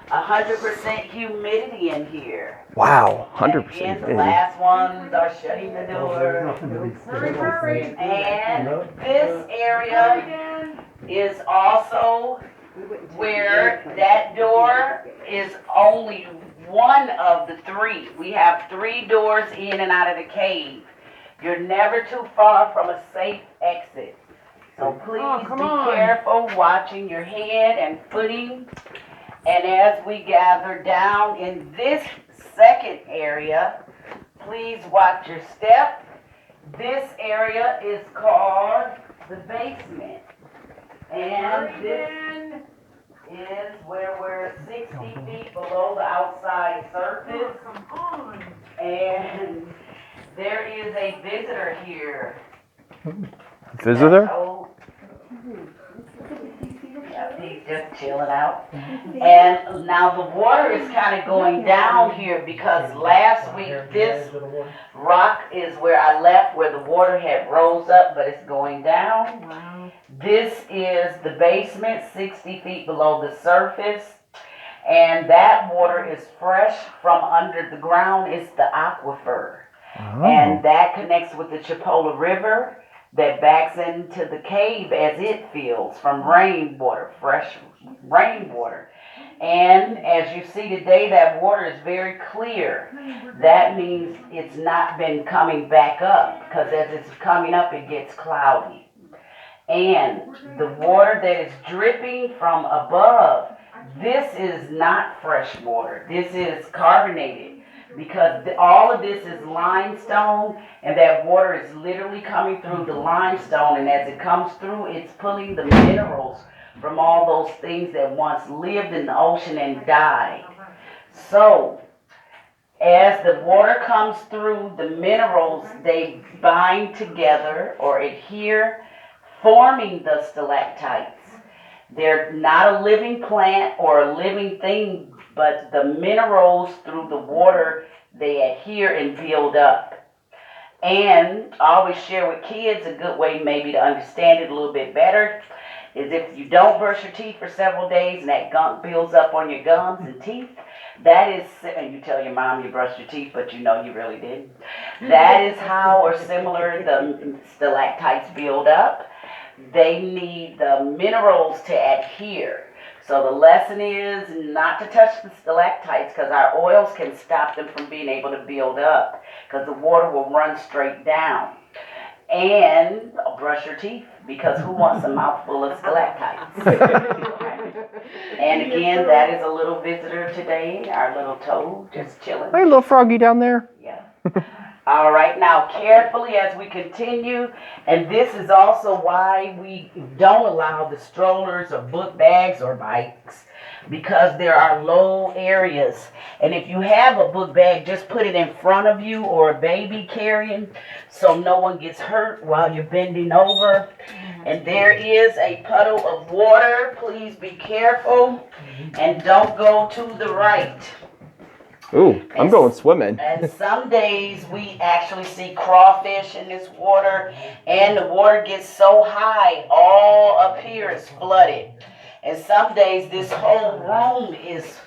100% humidity in here. Wow, 100% Again, the humidity. last ones are shutting the door. Hurry. And this area is also where that door is only one of the three. We have 3 doors in and out of the cave. You're never too far from a safe exit. So please be careful watching your head and footing. And as we gather down in this second area, please watch your step. This area is called the basement. And this is where we're 60 feet below the outside surface. And there is a visitor here. Visitor? He's just chilling out. And now the water is kind of going down here because last week this rock is where I left where the water had rose up, but it's going down. Wow. This is the basement, 60 feet below the surface. And that water is fresh from under the ground. It's the aquifer. Oh. And that connects with the Chipola River that backs into the cave as it fills from rainwater, fresh rainwater. And as you see today, that water is very clear. That means it's not been coming back up, because as it's coming up, it gets cloudy. And the water that is dripping from above, this is not fresh water. This is carbonated. Because all of this is limestone, and that water is literally coming through the limestone, and as it comes through, it's pulling the minerals from all those things that once lived in the ocean and died. So, as the water comes through, the minerals, they bind together or adhere, forming the stalactites. They're not a living plant or a living thing, but the minerals through the water, they adhere and build up. And I always share with kids a good way maybe to understand it a little bit better is if you don't brush your teeth for several days and that gunk builds up on your gums and teeth, that is, and you tell your mom you brushed your teeth, but you know you really didn't. That is how or similar the stalactites build up. They need the minerals to adhere. So the lesson is not to touch the stalactites because our oils can stop them from being able to build up because the water will run straight down. And brush your teeth because who wants a mouthful of stalactites? And again, that is a little visitor today, our little toad, just chilling. Hey, little froggy down there. Yeah. All right, now carefully as we continue, and this is also why we don't allow the strollers or book bags or bikes, because there are low areas. And if you have a book bag, just put it in front of you or a baby carrying so no one gets hurt while you're bending over. And there is a puddle of water. Please be careful and don't go to the right. Ooh, I'm going swimming. And some days we actually see crawfish in this water, and the water gets so high, all up here is flooded. And some days this whole room is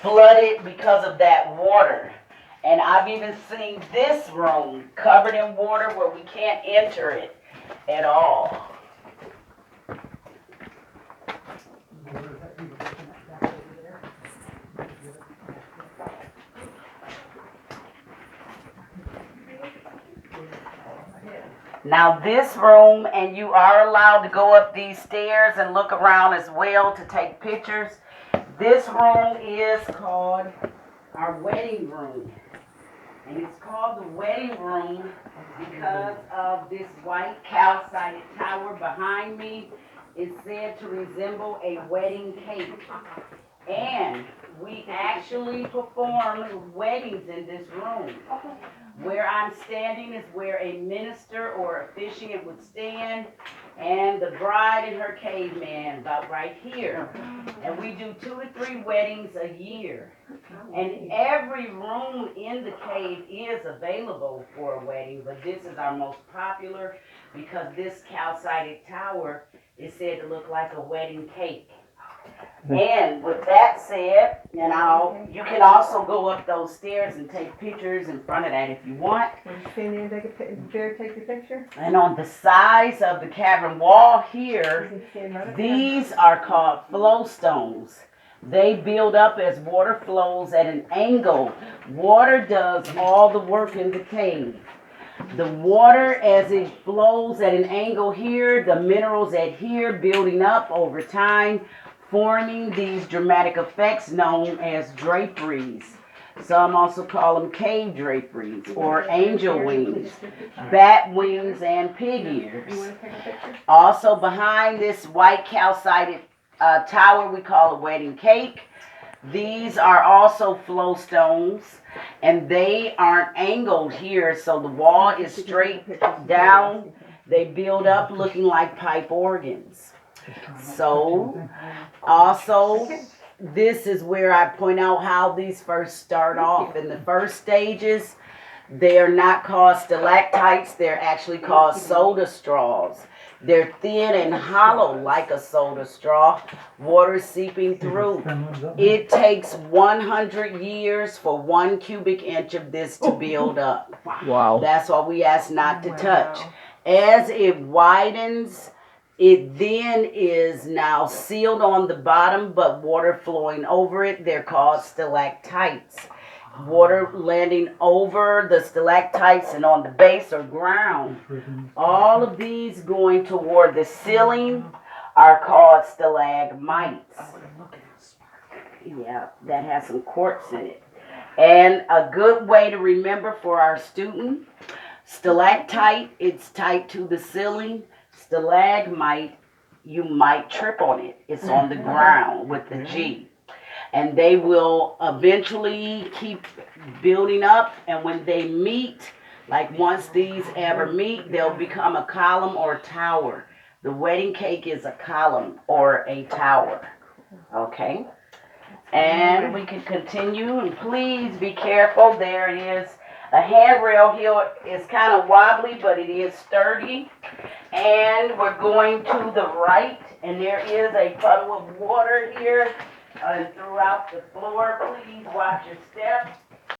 flooded because of that water. And I've even seen this room covered in water where we can't enter it at all. Now this room, and you are allowed to go up these stairs and look around as well to take pictures. This room is called our wedding room. And it's called the wedding room because of this white calcited tower behind me. It's said to resemble a wedding cake. And we actually perform weddings in this room. Where I'm standing is where a minister or officiant would stand, and the bride and her caveman about right here. And we do 2 to 3 weddings a year. And every room in the cave is available for a wedding, but this is our most popular because this calcited tower is said to look like a wedding cake. And with that said, you can also go up those stairs and take pictures in front of that if you want. Want to stand there and take your picture? And on the sides of the cavern wall You here, can stand right up these are called flow stones. They build up as water flows at an angle. Water does all the work in the cave. The water, as it flows at an angle here, the minerals adhere, building up over time, forming these dramatic effects known as draperies. Some also call them cave draperies or angel wings, bat wings, and pig ears. You want to take a picture? Also behind this white calcited tower we call a wedding cake. These are also flow stones, and they aren't angled here, so the wall is straight down. They build up looking like pipe organs. So, also, this is where I point out how these first start off. In the first stages, they are not called stalactites, they're actually called soda straws. They're thin and hollow like a soda straw, water seeping through. It takes 100 years for 1 cubic inch of this to build up. Wow. That's why we ask not to touch. As it widens, it then is now sealed on the bottom, but water flowing over it. They're called stalactites. Water landing over the stalactites and on the base or ground. All of these going toward the ceiling are called stalagmites. Yeah, that has some quartz in it. And a good way to remember for our student, stalactite, it's tight to the ceiling. Stalagmite, you might trip on it. It's on the ground with the G. And they will eventually keep building up, and when they meet, like once these ever meet, they'll become a column or tower. The wedding cake is a column or a tower. Okay? And we can continue, and please be careful. There it is. A handrail here is kind of wobbly, but it is sturdy. And we're going to the right, and there is a puddle of water here. And throughout the floor, please watch your steps.